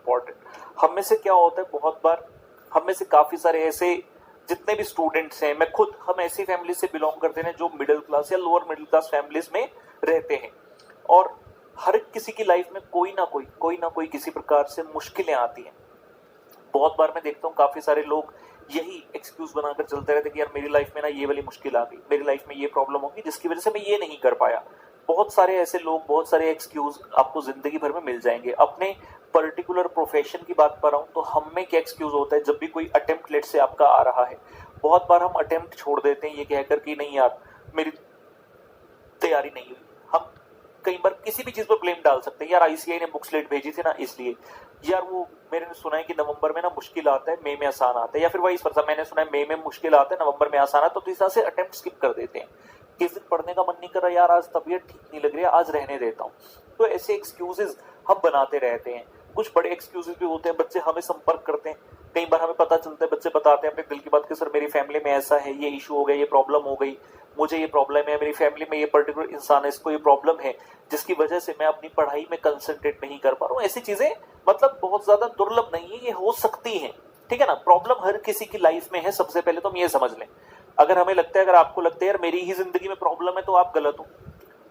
Important. हम में से क्या होता है, बहुत बार हम में से काफी सारे ऐसे जितने भी स्टूडेंट्स हैं, मैं खुद, हम ऐसी फैमिली से बिलोंग करते हैं जो मिडिल क्लास या लोअर मिडिल क्लास फैमिलीज में रहते हैं, और हर किसी की लाइफ में कोई ना कोई किसी प्रकार से मुश्किलें आती हैं। बहुत बार मैं देखता हूँ काफी सारे लोग यही एक्सक्यूज बनाकर चलते रहते कि यार मेरी लाइफ में ना ये वाली मुश्किल आ गई, मेरी लाइफ में ये प्रॉब्लम होगी जिसकी वजह से मैं ये नहीं कर पाया। बहुत सारे ऐसे लोग, बहुत सारे एक्सक्यूज आपको जिंदगी भर में मिल जाएंगे। अपने पर्टिकुलर प्रोफेशन की बात कर रहा हूँ तो हम में क्या एक्सक्यूज होता है, जब भी कोई अटेम्प्ट लेट से आपका आ रहा है, बहुत बार हम अटेम्प्ट छोड़ देते हैं ये कहकर कि नहीं यार मेरी तैयारी नहीं हुई। हम कई बार किसी भी चीज पर ब्लेम डाल सकते हैं, यार आईसीआई ने बुक्स लेट भेजी थी ना इसलिए, यार वो मैंने सुना है कि नवंबर में ना मुश्किल आता है, मई में आसान आता है, या फिर वाइस वर्सा, मैंने सुना है मई में मुश्किल आता है, नवंबर में आसान आता है, तो इस तरह से अटेम्प्ट स्किप कर देते हैं। किस दिन पढ़ने का मन नहीं कर रहा, यार आज तबीयत ठीक नहीं लग रही है, आज रहने देता हूँ। तो ऐसे एक्सक्यूजेज हम बनाते रहते हैं। कुछ बड़े एक्सक्यूजेज भी होते हैं, बच्चे हमें संपर्क करते हैं, कई बार हमें पता चलता है, बच्चे बताते हैं अपने दिल की बात कि सर मेरी फैमिली में ऐसा है, ये इशू हो गया, ये प्रॉब्लम हो गई, मुझे ये प्रॉब्लम है, मेरी फैमिली में ये पर्टिकुलर इंसान है, इसको ये प्रॉब्लम है, जिसकी वजह से मैं अपनी पढ़ाई में कंसंट्रेट नहीं कर पा रहा हूँ। ऐसी चीजें मतलब बहुत ज्यादा दुर्लभ नहीं है, ये हो सकती है, ठीक है ना। प्रॉब्लम हर किसी की लाइफ में है, सबसे पहले तो हम ये समझ लें। अगर हमें लगता है, अगर आपको लगता है यार मेरी ही जिंदगी में प्रॉब्लम है, तो आप गलत हो।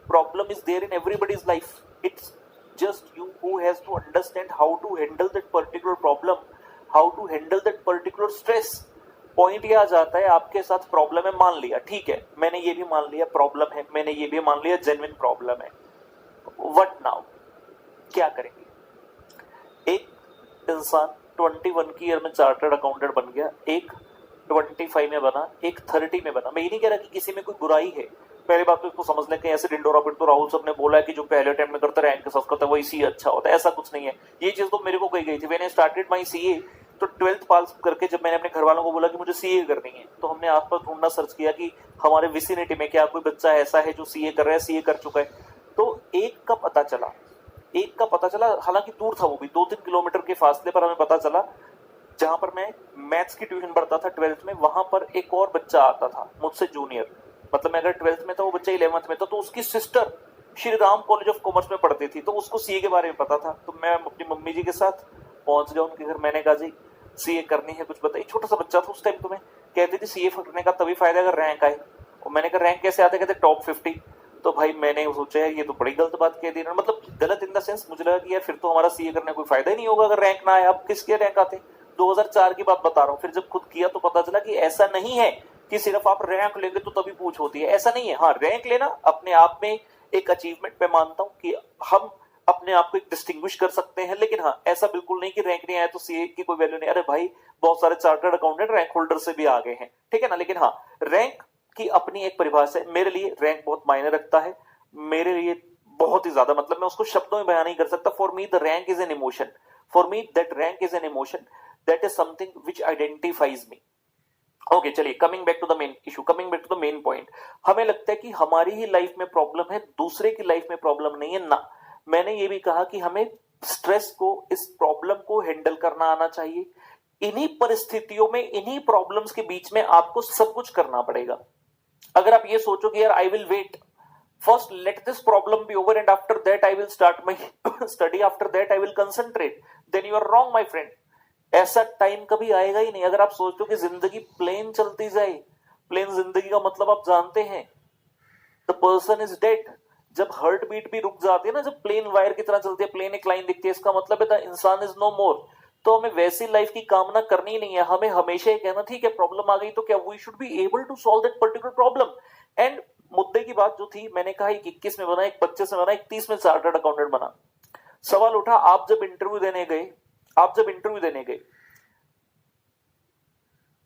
Problem is there in everybody's life, it's just you who has to understand how to handle that particular problem, how to handle that particular stress। Point ये आ जाता है, आपके साथ प्रॉब्लम है, मान लिया, ठीक है, मैंने ये भी मान लिया प्रॉब्लम है, मैंने ये भी मान लिया जेन्युइन प्रॉब्लम है, व्हाट नाउ, क्या करेंगे। एक इंसान 21 की ईयर में चार्टर्ड अकाउंटेंट बन गया, एक 25 में बना, एक 30 में बना। मैं ये नहीं कह रहा कि किसी में कोई बुराई है, पहली बात तो इसको समझ लें कि ऐसे डिंडोरा पिट तो राहुल सर ने बोला है कि जो पहले अटेम्प्ट में करता है रैंक के साथ करता है वही सीए अच्छा होता है, ऐसा कुछ नहीं है। ये चीज तो मेरे को कही गई थी, मैंने स्टार्टेड माई सीए, तो 12th पास करके जब मैंने अपने घर वालों को बोला कि मुझे सीए करनी है, तो हमने आसपास ढूंढना सर्च किया कि हमारे विसिनिटी में क्या कोई बच्चा ऐसा है जो सीए कर रहा है, सीए कर चुका है। तो एक का पता चला, हालांकि दूर था वो भी, 2-3 किलोमीटर के फासले पर हमें पता चला, जहां पर मैं मैथ्स की ट्यूशन पढ़ता था 12th में, वहां पर एक और बच्चा आता था मुझसे जूनियर, मतलब मैं अगर 12th में था, वो बच्चा 11th में था, तो उसकी sister Shri Ram college of commerce में पढ़ती थी, तो उसको सीए के बारे में पता था। तो मैं अपनी मम्मी जी के साथ पहुंच गया उनके घर, मैंने कहा जी सीए करनी है, कुछ बताइए। छोटा सा बच्चा था उस टाइम, तो मैं कहती थी सीए करने का तभी फायदा अगर रैंक आए, और मैंने कहा रैंक कैसे आते, कहते टॉप 50। तो भाई मैंने सोचा यार ये तो बड़ी गलत बात कह दी ना, मतलब गलत इन द सेंस, मुझे लगा कि यार फिर तो हमारा सीए करने कोई फायदा ही नहीं होगा अगर रैंक ना आए। अब किसके रैंक आते, 2004 की बात बता रहा हूँ। फिर जब खुद किया तो पता चला कि ऐसा नहीं है कि सिर्फ आप रैंक लेंगे तो तभी पूछ होती है, ऐसा नहीं है। हाँ, रैंक लेना अपने आप में एक अचीवमेंट पे मानता हूं कि हम अपने आप को एक डिस्टिंग्विश कर सकते हैं, लेकिन हाँ ऐसा बिल्कुल नहीं कि रैंक नहीं आया तो सीए की कोई वैल्यू नहीं। अरे भाई बहुत सारे चार्टर्ड अकाउंटेंट रैंक होल्डर से भी आगे हैं, ठीक है ना। लेकिन हाँ, रैंक की अपनी एक परिभाषा है, मेरे लिए रैंक बहुत मायने रखता है, मेरे लिए बहुत ही ज्यादा, मतलब मैं उसको शब्दों में बयान नहीं कर सकता। For me the rank is an emotion, for me that rank is an emotion, that is something which identifies me. Okay चलिए, coming back to the main issue, coming back to the main point. हमें लगता है कि हमारी ही life में problem है, दूसरे की लाइफ में प्रॉब्लम नहीं है ना। मैंने ये भी कहा कि हमें स्ट्रेस को, इस प्रॉब्लम को हैंडल करना आना चाहिए। इन्हीं परिस्थितियों में, इन्हीं प्रॉब्लम्स के बीच में आपको सब कुछ करना पड़ेगा। अगर आप ये सोचो कि यार I will wait, first let this problem be over and after that I will start my study, after that I will concentrate, then you are wrong my friend. ऐसा टाइम कभी आएगा ही नहीं। अगर आप सोचते हो कि जिंदगी प्लेन चलती जाए, प्लेन जिंदगी का मतलब आप जानते हैं, द पर्सन इज डेड। जब हार्ट बीट भी रुक जाती है ना, जब प्लेन वायर की तरह चलती है, प्लेन एक लाइन दिखती है, इसका मतलब है द इंसान इज नो मोर। तो हमें वैसी लाइफ की कामना करनी नहीं है, हमें हमेशा ये कहना ठीक है प्रॉब्लम आ गई तो क्या, we should be able to solve that particular problem. And मुद्दे की बात जो थी, मैंने कहा 21 में बना, एक 25 में बना, एक 30 में चार्टर्ड अकाउंटेंट बना। सवाल उठा, आप जब इंटरव्यू देने गए,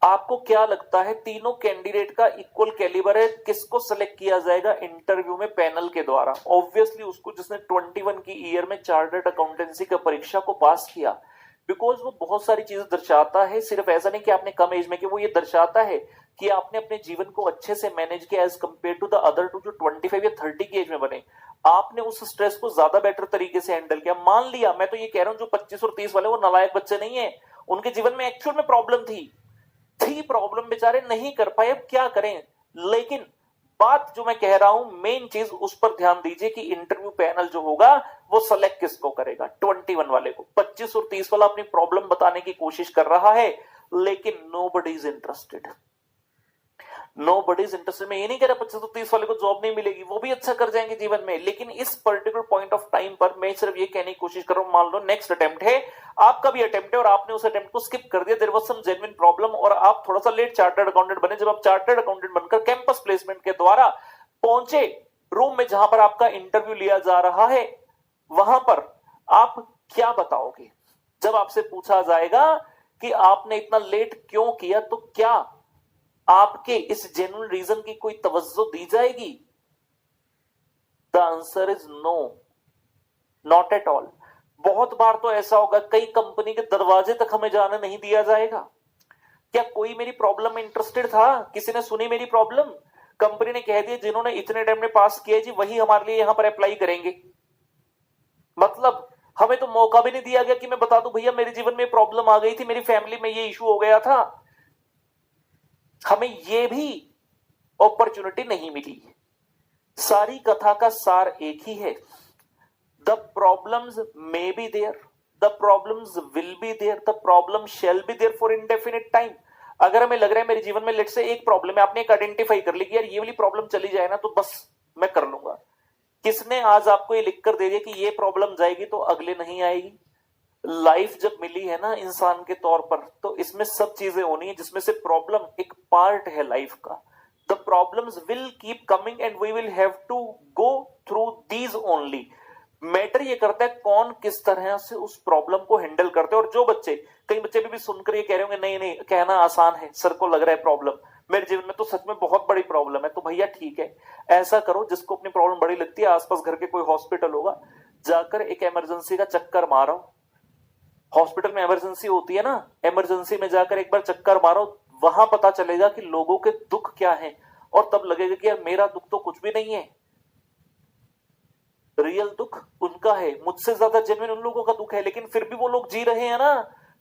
आपको क्या लगता है तीनों कैंडिडेट का इक्वल कैलिबर है, किसको सेलेक्ट किया जाएगा इंटरव्यू में पैनल के द्वारा? ऑब्वियसली उसको जिसने 21 की ईयर में चार्टर्ड अकाउंटेंसी का परीक्षा को पास किया, बिकॉज वो बहुत सारी चीजें दर्शाता है। सिर्फ ऐसा नहीं कि आपने कम एज में, कि वो ये दर्शाता है कि आपने अपने जीवन को अच्छे से मैनेज किया as compare to the other two जो 25 या 30 की एज में बने। आपने उस स्ट्रेस को ज्यादा बेटर तरीके से हैंडल किया। मान लिया, मैं तो ये कह रहा हूं जो 25 और 30 वाले वो नालायक बच्चे नहीं है, उनके जीवन में एक्चुअल में प्रॉब्लम थी प्रॉब्लम, बेचारे नहीं कर पाए, अब क्या करें। लेकिन बात जो मैं कह रहा हूं, मेन चीज उस पर ध्यान दीजिए कि इंटरव्यू पैनल जो होगा वो सेलेक्ट किसको करेगा? 21 वाले को। 25 और 30 वाला अपनी प्रॉब्लम बताने की कोशिश कर रहा है, लेकिन nobody is interested. Nobody is interested. मैं ये नहीं कह रहा 25 और 30 वाले को जॉब नहीं मिलेगी, वो भी अच्छा कर जाएंगे जीवन में, लेकिन इस पर्टिकुलर पॉइंट ऑफ टाइम पर मैं सिर्फ ये कहने की कोशिश कर रहा हूं, मान लो नेक्स्ट अटेम्प्ट है, आपका भी अटेम्प्ट है और आपने उस अटेम्प्ट को स्किप कर दिया, there was some genuine problem और आप थोड़ा सा लेट चार्टर्ड अकाउंटेंट बने। जब आप चार्टर्ड अकाउंटेंट बनकर कैंपस प्लेसमेंट के द्वारा पहुंचे रूम में जहां पर आपका इंटरव्यू लिया जा रहा है, वहां पर आप क्या बताओगे? जब आपसे पूछा जाएगा कि आपने इतना लेट क्यों किया, तो क्या आपके इस जेन्युइन रीजन की कोई तवज्जो दी जाएगी? The answer is no, not at all. बहुत बार तो ऐसा होगा, कई कंपनी के दरवाजे तक हमें जाने नहीं दिया जाएगा। क्या कोई मेरी प्रॉब्लम में इंटरेस्टेड था? किसी ने सुनी मेरी प्रॉब्लम? कंपनी ने कह दिया जिन्होंने इतने टाइम में पास किया जी वही हमारे लिए यहां पर अप्लाई करेंगे। मतलब हमें तो मौका भी नहीं दिया गया कि मैं बता दूं भैया मेरे जीवन में प्रॉब्लम आ गई थी, मेरी फैमिली में ये इशू हो गया था। हमें ये भी अपॉर्चुनिटी नहीं मिली। सारी कथा का सार एक ही है, the problems may be there, the problems will be there, the problem shall be there for indefinite time. अगर हमें लग रहा है मेरे जीवन में लेट से एक प्रॉब्लम है, आपने एक आइडेंटिफाई कर ली कि यार ये वाली प्रॉब्लम चली जाए ना तो बस मैं कर लूंगा। किसने आज आपको ये लिख कर दे दिया कि ये प्रॉब्लम जाएगी तो अगले नहीं आएगी? लाइफ जब मिली है ना इंसान के तौर पर, तो इसमें सब चीजें होनी है जिसमें से प्रॉब्लम एक पार्ट है लाइफ का। The problems will keep coming and we will have to go through these only. Matter ये करता है कौन किस तरह से उस प्रॉब्लम को हैंडल करते हैं। और जो बच्चे, कई बच्चे भी सुनकर ये कह रहे होंगे नहीं नहीं कहना आसान है, सर को लग रहा है प्रॉब्लम, मेरे जीवन में तो सच में बहुत बड़ी प्रॉब्लम है। तो भैया ठीक है, ऐसा करो जिसको अपनी प्रॉब्लम बड़ी लगती है, आसपास घर के कोई हॉस्पिटल होगा, जाकर एक इमरजेंसी का चक्कर मारो। हॉस्पिटल में इमरजेंसी होती है ना, इमरजेंसी में जाकर एक बार चक्कर मारो, वहां पता चलेगा कि लोगों के दुख क्या है, और तब लगेगा कि यार मेरा दुख तो कुछ भी नहीं है। रियल दुख उनका है, मुझसे ज्यादा जेन्युइन उन लोगों का दुख है, लेकिन फिर भी वो लोग जी रहे हैं ना,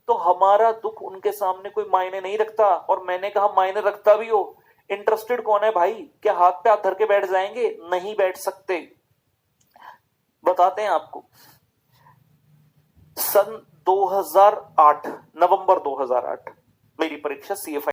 तो हमारा दुख उनके सामने कोई मायने नहीं रखता। और मैंने कहा मायने रखता भी हो, इंटरेस्टेड कौन है भाई? क्या हाथ पे हाथ धर के बैठ जाएंगे? नहीं बैठ सकते। बताते हैं आपको, सन 2008 नवंबर 2008 मेरी परीक्षा CFI